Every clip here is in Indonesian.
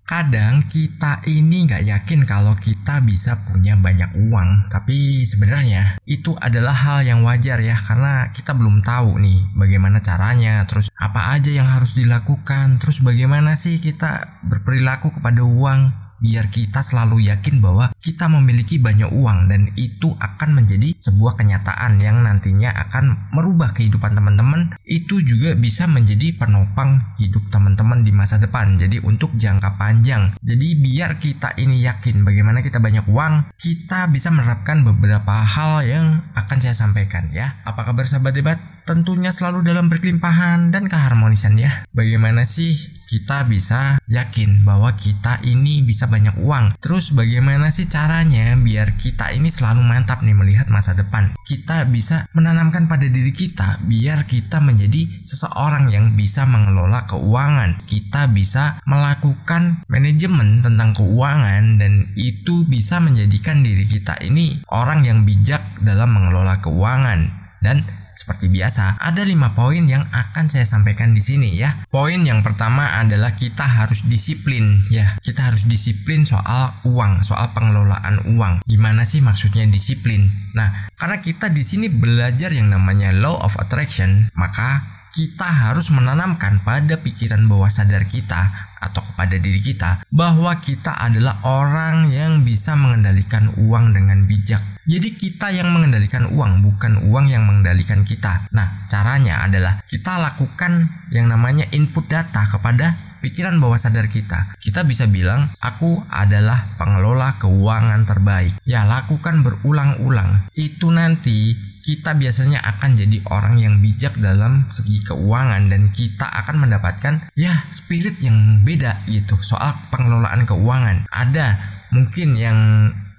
Kadang kita ini nggak yakin kalau kita bisa punya banyak uang, tapi sebenarnya itu adalah hal yang wajar ya, karena kita belum tahu nih bagaimana caranya, terus apa aja yang harus dilakukan, terus bagaimana sih kita berperilaku kepada uang biar kita selalu yakin bahwa kita memiliki banyak uang, dan itu akan menjadi sebuah kenyataan yang nantinya akan merubah kehidupan teman-teman. Itu juga bisa menjadi penopang hidup teman-teman di masa depan, jadi untuk jangka panjang. Jadi biar kita ini yakin bagaimana kita banyak uang, kita bisa menerapkan beberapa hal yang akan saya sampaikan ya. Apa kabar sahabat debat? Tentunya selalu dalam berkelimpahan dan keharmonisan ya. Bagaimana sih kita bisa yakin bahwa kita ini bisa banyak uang? Terus bagaimana sih caranya biar kita ini selalu mantap nih melihat masa depan? Kita bisa menanamkan pada diri kita biar kita menjadi seseorang yang bisa mengelola keuangan. Kita bisa melakukan manajemen tentang keuangan, dan itu bisa menjadikan diri kita ini orang yang bijak dalam mengelola keuangan. Dan seperti biasa, ada 5 poin yang akan saya sampaikan di sini ya. Poin yang pertama adalah kita harus disiplin ya. Kita harus disiplin soal uang, soal pengelolaan uang. Gimana sih maksudnya disiplin? Nah, karena kita di sini belajar yang namanya law of attraction, maka kita harus menanamkan pada pikiran bawah sadar kita atau kepada diri kita bahwa kita adalah orang yang bisa mengendalikan uang dengan bijak. Jadi kita yang mengendalikan uang, bukan uang yang mengendalikan kita. Nah, caranya adalah kita lakukan yang namanya input data kepada pikiran bawah sadar kita. Kita bisa bilang, aku adalah pengelola keuangan terbaik. Ya, lakukan berulang-ulang. Itu nanti kita biasanya akan jadi orang yang bijak dalam segi keuangan, dan kita akan mendapatkan ya spirit yang beda gitu soal pengelolaan keuangan. Ada mungkin yang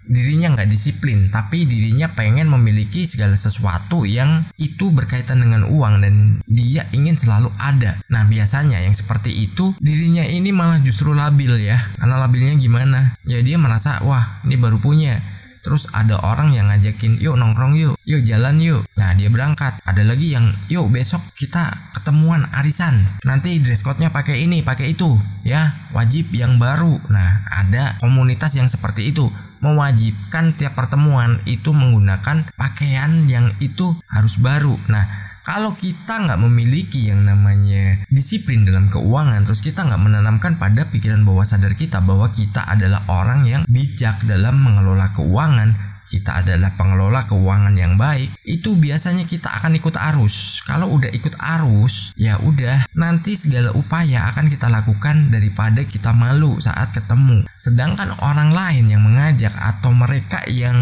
dirinya nggak disiplin, tapi dirinya pengen memiliki segala sesuatu yang itu berkaitan dengan uang, dan dia ingin selalu ada. Nah, biasanya yang seperti itu dirinya ini malah justru labil ya. Karena labilnya gimana? Ya dia merasa, wah ini baru punya. Terus ada orang yang ngajakin, yuk nongkrong yuk jalan yuk. Nah, dia berangkat. Ada lagi yang, yuk besok kita ketemuan arisan. Nanti dress code-nya pakai ini, pakai itu ya, wajib yang baru. Nah, ada komunitas yang seperti itu, mewajibkan tiap pertemuan itu menggunakan pakaian yang itu harus baru. Nah, kalau kita nggak memiliki yang namanya disiplin dalam keuangan, terus kita nggak menanamkan pada pikiran bawah sadar kita bahwa kita adalah orang yang bijak dalam mengelola keuangan, kita adalah pengelola keuangan yang baik, itu biasanya kita akan ikut arus. Kalau udah ikut arus, ya udah, nanti segala upaya akan kita lakukan daripada kita malu saat ketemu. Sedangkan orang lain yang mengajak atau mereka yang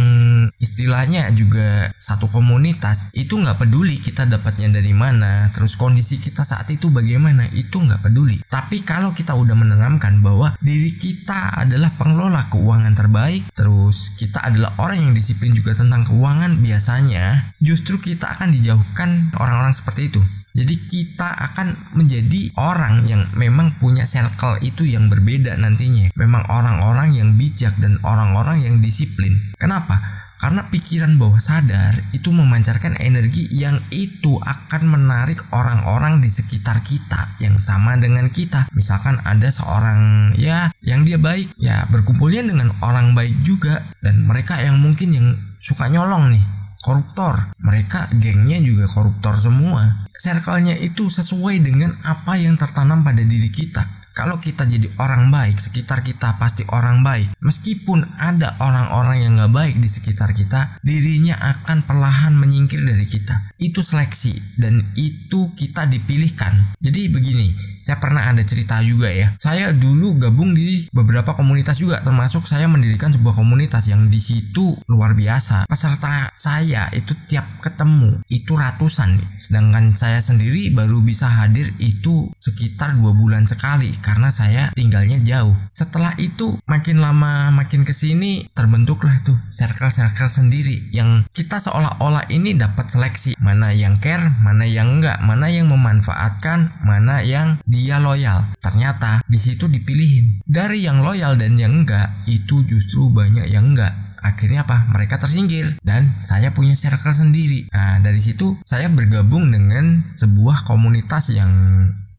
istilahnya juga satu komunitas, itu nggak peduli kita dapatnya dari mana, terus kondisi kita saat itu bagaimana, itu nggak peduli. Tapi kalau kita udah menanamkan bahwa diri kita adalah pengelola keuangan terbaik, terus kita adalah orang yang disiplin juga tentang keuangan, biasanya justru kita akan dijauhkan orang-orang seperti itu. Jadi kita akan menjadi orang yang memang punya circle itu yang berbeda nantinya. Memang orang-orang yang bijak dan orang-orang yang disiplin. Kenapa? Karena pikiran bawah sadar itu memancarkan energi yang itu akan menarik orang-orang di sekitar kita yang sama dengan kita. Misalkan ada seorang ya yang dia baik, ya berkumpulnya dengan orang baik juga, dan mereka yang mungkin yang suka nyolong nih, koruptor, mereka gengnya juga koruptor semua. Circle-nya itu sesuai dengan apa yang tertanam pada diri kita. Kalau kita jadi orang baik, sekitar kita pasti orang baik. Meskipun ada orang-orang yang gak baik di sekitar kita, dirinya akan perlahan menyingkir dari kita. Itu seleksi, dan itu kita dipilihkan. Jadi begini, saya pernah ada cerita juga ya. Saya dulu gabung di beberapa komunitas juga, termasuk saya mendirikan sebuah komunitas yang di situ luar biasa. Peserta saya itu tiap ketemu itu ratusan nih. Sedangkan saya sendiri baru bisa hadir itu sekitar 2 bulan sekali, karena saya tinggalnya jauh. Setelah itu makin lama makin kesini terbentuklah tuh circle-circle sendiri yang kita seolah-olah ini dapat seleksi, mana yang care, mana yang enggak, mana yang memanfaatkan, mana yang dia loyal. Ternyata di situ dipilihin. Dari yang loyal dan yang enggak, itu justru banyak yang enggak. Akhirnya apa? Mereka tersingkir dan saya punya circle sendiri. Nah, dari situ saya bergabung dengan sebuah komunitas yang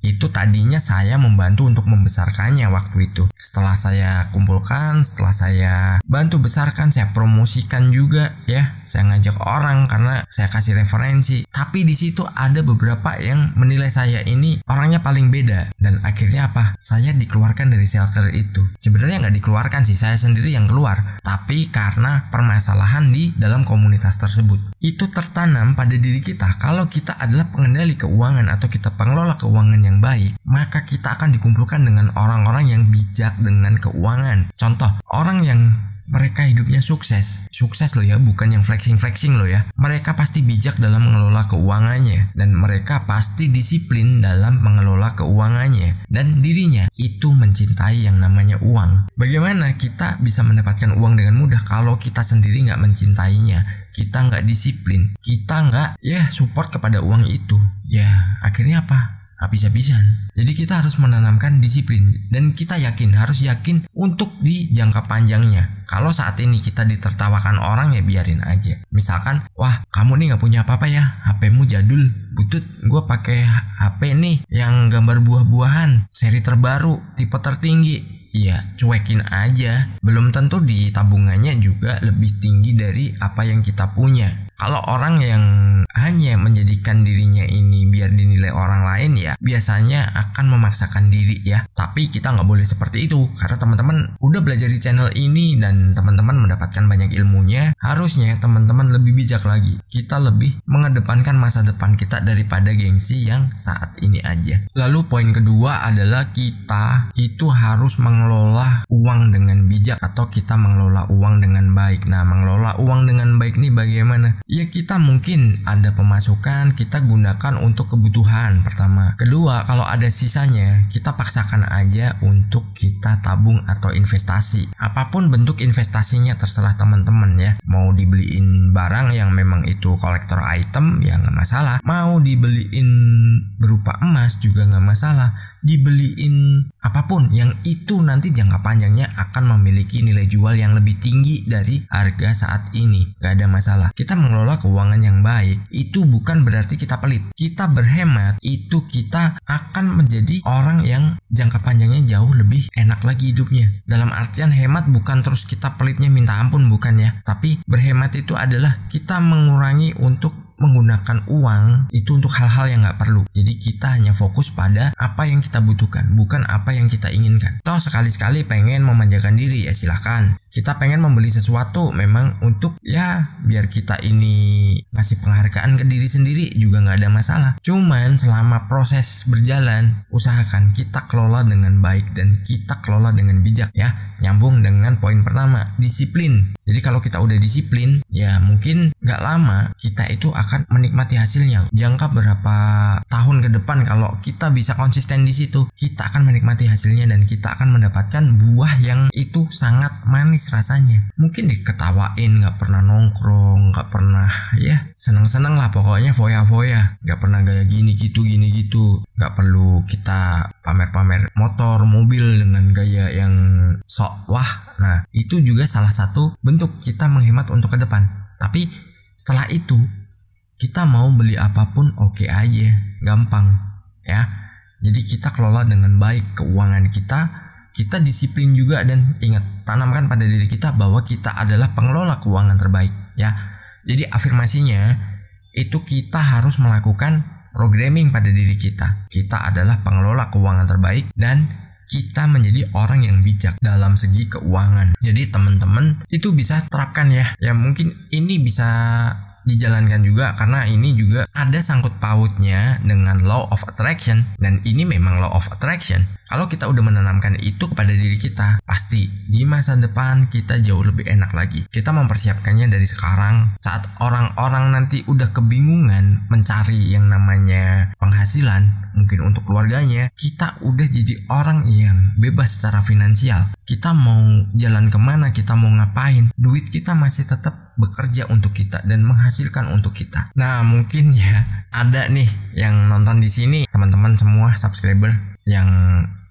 Itu tadinya saya membantu untuk membesarkannya waktu itu. Setelah saya kumpulkan, setelah saya bantu besarkan, saya promosikan juga ya. Saya ngajak orang karena saya kasih referensi. Tapi di situ ada beberapa yang menilai saya ini orangnya paling beda, dan akhirnya apa? Saya dikeluarkan dari circle itu. Sebenarnya nggak dikeluarkan sih, saya sendiri yang keluar. Tapi karena permasalahan di dalam komunitas tersebut, itu tertanam pada diri kita. Kalau kita adalah pengendali keuangan atau kita pengelola keuangan yang baik, maka kita akan dikumpulkan dengan orang-orang yang bijak dengan keuangan. Contoh, orang yang mereka hidupnya sukses loh ya, bukan yang flexing loh ya. Mereka pasti bijak dalam mengelola keuangannya, dan mereka pasti disiplin dalam mengelola keuangannya, dan dirinya itu mencintai yang namanya uang. Bagaimana kita bisa mendapatkan uang dengan mudah kalau kita sendiri nggak mencintainya, kita nggak disiplin, kita nggak support kepada uang itu? Akhirnya apa? Habis-habisan. Jadi kita harus menanamkan disiplin, dan kita harus yakin untuk di jangka panjangnya. Kalau saat ini kita ditertawakan orang, ya biarin aja. Misalkan, wah kamu nih nggak punya apa-apa ya, HP-mu jadul, butut. Gue pakai HP nih yang gambar buah-buahan, seri terbaru, tipe tertinggi. Cuekin aja. Belum tentu di tabungannya juga lebih tinggi dari apa yang kita punya. Kalau orang yang hanya menjadikan dirinya ini biar dinilai orang lain, biasanya akan memaksakan diri ya. Tapi kita nggak boleh seperti itu, karena teman-teman udah belajar di channel ini dan teman-teman mendapatkan banyak ilmunya. Harusnya teman-teman lebih bijak lagi. Kita lebih mengedepankan masa depan kita daripada gengsi yang saat ini aja. Lalu poin kedua adalah kita itu harus mengelola uang dengan bijak, atau kita mengelola uang dengan baik. Nah, mengelola uang dengan baik nih bagaimana? Kita mungkin ada pemasukan, kita gunakan untuk kebutuhan pertama. Kedua, kalau ada sisanya, kita paksakan aja untuk kita tabung atau investasi. Apapun bentuk investasinya terserah teman-teman ya. Mau dibeliin barang yang memang itu kolektor item, ya nggak masalah. Mau dibeliin berupa emas juga nggak masalah. Dibeliin apapun yang itu nanti jangka panjangnya akan memiliki nilai jual yang lebih tinggi dari harga saat ini, gak ada masalah. Kita mengelola keuangan yang baik itu bukan berarti kita pelit. Kita berhemat itu kita akan menjadi orang yang jangka panjangnya jauh lebih enak lagi hidupnya. Dalam artian hemat bukan terus kita pelitnya minta ampun, bukan ya. Tapi berhemat itu adalah kita mengurangi untuk menggunakan uang itu untuk hal-hal yang nggak perlu. Jadi kita hanya fokus pada apa yang kita butuhkan, bukan apa yang kita inginkan. Toh sekali-sekali pengen memanjakan diri, ya silahkan. Kita pengen membeli sesuatu memang untuk biar kita ini ngasih penghargaan ke diri sendiri juga nggak ada masalah. Cuman selama proses berjalan, usahakan kita kelola dengan baik dan kita kelola dengan bijak ya. Nyambung dengan poin pertama, disiplin. Jadi kalau kita udah disiplin, mungkin nggak lama kita itu akan menikmati hasilnya. Jangka berapa tahun ke depan kalau kita bisa konsisten di situ, kita akan menikmati hasilnya dan kita akan mendapatkan buah yang itu sangat manis rasanya. Mungkin diketawain, nggak pernah nongkrong, nggak pernah seneng-seneng lah pokoknya, foya-foya, nggak pernah gaya gini gitu, nggak perlu kita pamer-pamer motor, mobil dengan gaya yang sok wah. Nah itu juga salah satu bentuk kita menghemat untuk ke depan. Tapi setelah itu kita mau beli apapun oke aja, gampang ya. Jadi kita kelola dengan baik keuangan kita disiplin juga, dan ingat, tanamkan pada diri kita bahwa kita adalah pengelola keuangan terbaik ya. Jadi afirmasinya itu kita harus melakukan programming pada diri kita. Kita adalah pengelola keuangan terbaik dan kita menjadi orang yang bijak dalam segi keuangan. Jadi teman-teman itu bisa terapkan ya. Ya mungkin ini bisa dijalankan juga karena ini juga ada sangkut pautnya dengan law of attraction, dan ini memang law of attraction. Kalau kita udah menanamkan itu kepada diri kita, pasti di masa depan kita jauh lebih enak lagi. Kita mempersiapkannya dari sekarang. Saat orang-orang nanti udah kebingungan mencari yang namanya penghasilan, mungkin untuk keluarganya, kita udah jadi orang yang bebas secara finansial. Kita mau jalan kemana, kita mau ngapain, duit kita masih tetap bekerja untuk kita dan menghasilkan untuk kita. Nah mungkin ya ada nih yang nonton di sini, teman-teman semua subscriber yang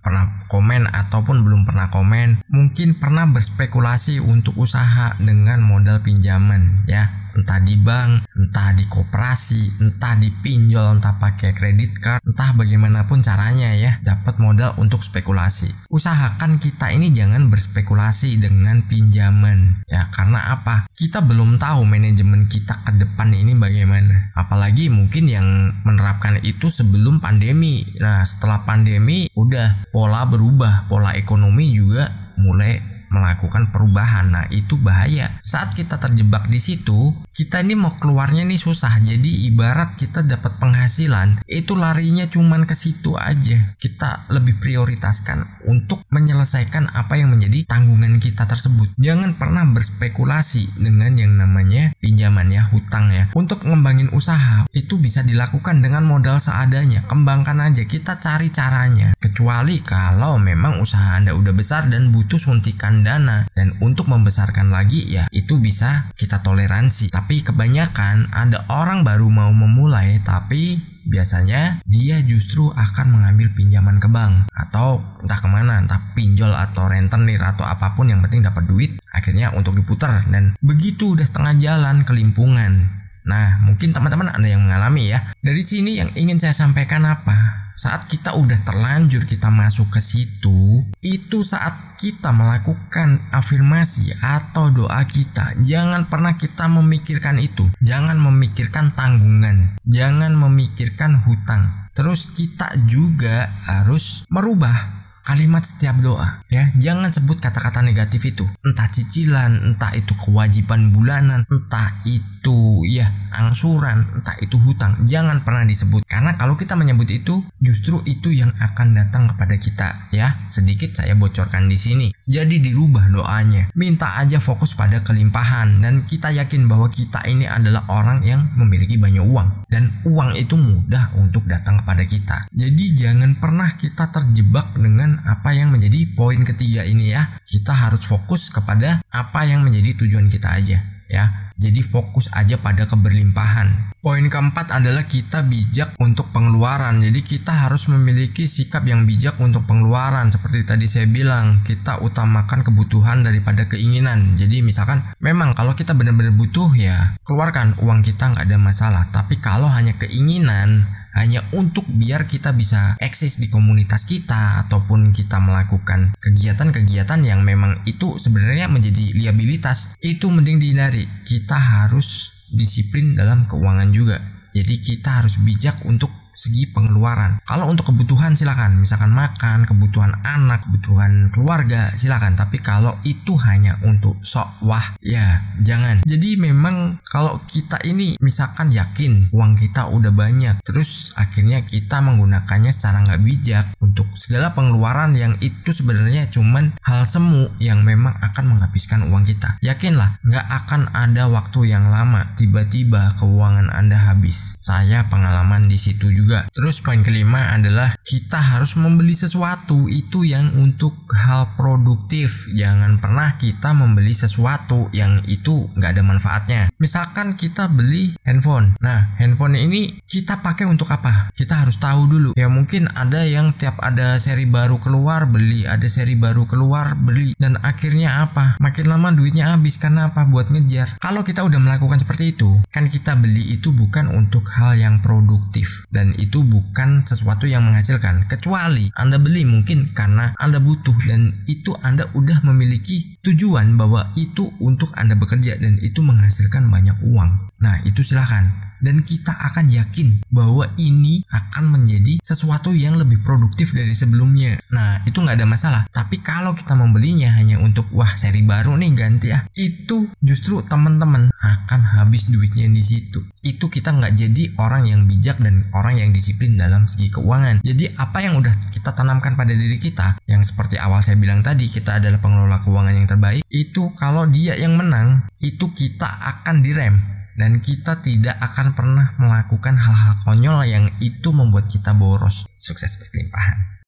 pernah komen ataupun belum pernah komen, mungkin pernah berspekulasi untuk usaha dengan modal pinjaman ya. entah di bank, entah di koperasi, entah dipinjol, entah pakai kredit card, entah bagaimanapun caranya ya, dapat modal untuk spekulasi. Usahakan kita ini jangan berspekulasi dengan pinjaman ya, karena apa? Kita belum tahu manajemen kita ke depan ini bagaimana. Apalagi mungkin yang menerapkan itu sebelum pandemi. Nah, setelah pandemi udah pola berubah, pola ekonomi juga mulai melakukan perubahan. Nah, itu bahaya. Saat kita terjebak di situ, kita ini mau keluarnya nih susah. Jadi ibarat kita dapat penghasilan, itu larinya cuman ke situ aja. Kita lebih prioritaskan untuk menyelesaikan apa yang menjadi tanggungan kita tersebut. Jangan pernah berspekulasi dengan yang namanya pinjaman ya, hutang ya. Untuk ngembangin usaha, itu bisa dilakukan dengan modal seadanya. Kembangkan aja, kita cari caranya. Kecuali kalau memang usaha Anda udah besar dan butuh suntikan dana, dan untuk membesarkan lagi ya itu bisa kita toleransi. Tapi kebanyakan ada orang baru mau memulai, tapi biasanya dia justru akan mengambil pinjaman ke bank atau entah kemana, entah pinjol atau rentenir atau apapun, yang penting dapat duit akhirnya untuk diputar, dan begitu udah setengah jalan kelimpungan. Nah, mungkin teman-teman ada yang mengalami ya. Dari sini yang ingin saya sampaikan apa? Saat kita udah terlanjur kita masuk ke situ, itu saat kita melakukan afirmasi atau doa kita, jangan pernah kita memikirkan itu. Jangan memikirkan tanggungan, jangan memikirkan hutang. Terus kita juga harus merubah kalimat setiap doa ya. Jangan sebut kata-kata negatif itu, entah cicilan, entah itu kewajiban bulanan, entah itu ya angsuran, entah itu hutang. Jangan pernah disebut, karena kalau kita menyebut itu, justru itu yang akan datang kepada kita ya. Sedikit saya bocorkan di sini. Jadi dirubah doanya, minta aja fokus pada kelimpahan, dan kita yakin bahwa kita ini adalah orang yang memiliki banyak uang, dan uang itu mudah untuk datang kepada kita. Jadi jangan pernah kita terjebak dengan apa yang menjadi poin ketiga ini ya. Kita harus fokus kepada apa yang menjadi tujuan kita aja ya. Jadi fokus aja pada keberlimpahan. Poin keempat adalah kita bijak untuk pengeluaran. Jadi kita harus memiliki sikap yang bijak untuk pengeluaran. Seperti tadi saya bilang, kita utamakan kebutuhan daripada keinginan. Jadi misalkan memang kalau kita benar-benar butuh ya keluarkan uang kita, nggak ada masalah. Tapi kalau hanya keinginan, hanya untuk biar kita bisa eksis di komunitas kita, ataupun kita melakukan kegiatan-kegiatan yang memang itu sebenarnya menjadi liabilitas, itu mending dihindari. Kita harus disiplin dalam keuangan juga. Jadi kita harus bijak untuk segi pengeluaran. Kalau untuk kebutuhan silakan, misalkan makan, kebutuhan anak, kebutuhan keluarga silakan. Tapi kalau itu hanya untuk sok wah ya jangan. Jadi memang kalau kita ini misalkan yakin uang kita udah banyak, terus akhirnya kita menggunakannya secara nggak bijak untuk segala pengeluaran yang itu sebenarnya cuman hal semu yang memang akan menghabiskan uang kita. Yakinlah nggak akan ada waktu yang lama tiba-tiba keuangan Anda habis. Saya pengalaman di situ juga. Terus poin kelima adalah kita harus membeli sesuatu itu yang untuk hal produktif. Jangan pernah kita membeli sesuatu yang itu nggak ada manfaatnya. Misalkan kita beli handphone. Nah, handphone ini kita pakai untuk apa? Kita harus tahu dulu. Ya mungkin ada yang tiap ada seri baru keluar beli, ada seri baru keluar beli, dan akhirnya apa? Makin lama duitnya habis. Karena apa? Buat ngejar. Kalau kita udah melakukan seperti itu, kan kita beli itu bukan untuk hal yang produktif, dan itu bukan sesuatu yang menghasilkan. Kecuali Anda beli mungkin karena Anda butuh, dan itu Anda udah memiliki tujuan bahwa itu untuk Anda bekerja dan itu menghasilkan banyak uang. Nah, itu silakan. Dan kita akan yakin bahwa ini akan menjadi sesuatu yang lebih produktif dari sebelumnya. Nah, itu nggak ada masalah. Tapi kalau kita membelinya hanya untuk wah seri baru nih ganti ya, itu justru teman-teman akan habis duitnya di situ. Itu kita nggak jadi orang yang bijak dan orang yang disiplin dalam segi keuangan. Jadi apa yang udah kita tanamkan pada diri kita, yang seperti awal saya bilang tadi, kita adalah pengelola keuangan yang terbaik. Itu kalau dia yang menang, itu kita akan direm. Dan kita tidak akan pernah melakukan hal-hal konyol yang itu membuat kita boros. Sukses berkelimpahan.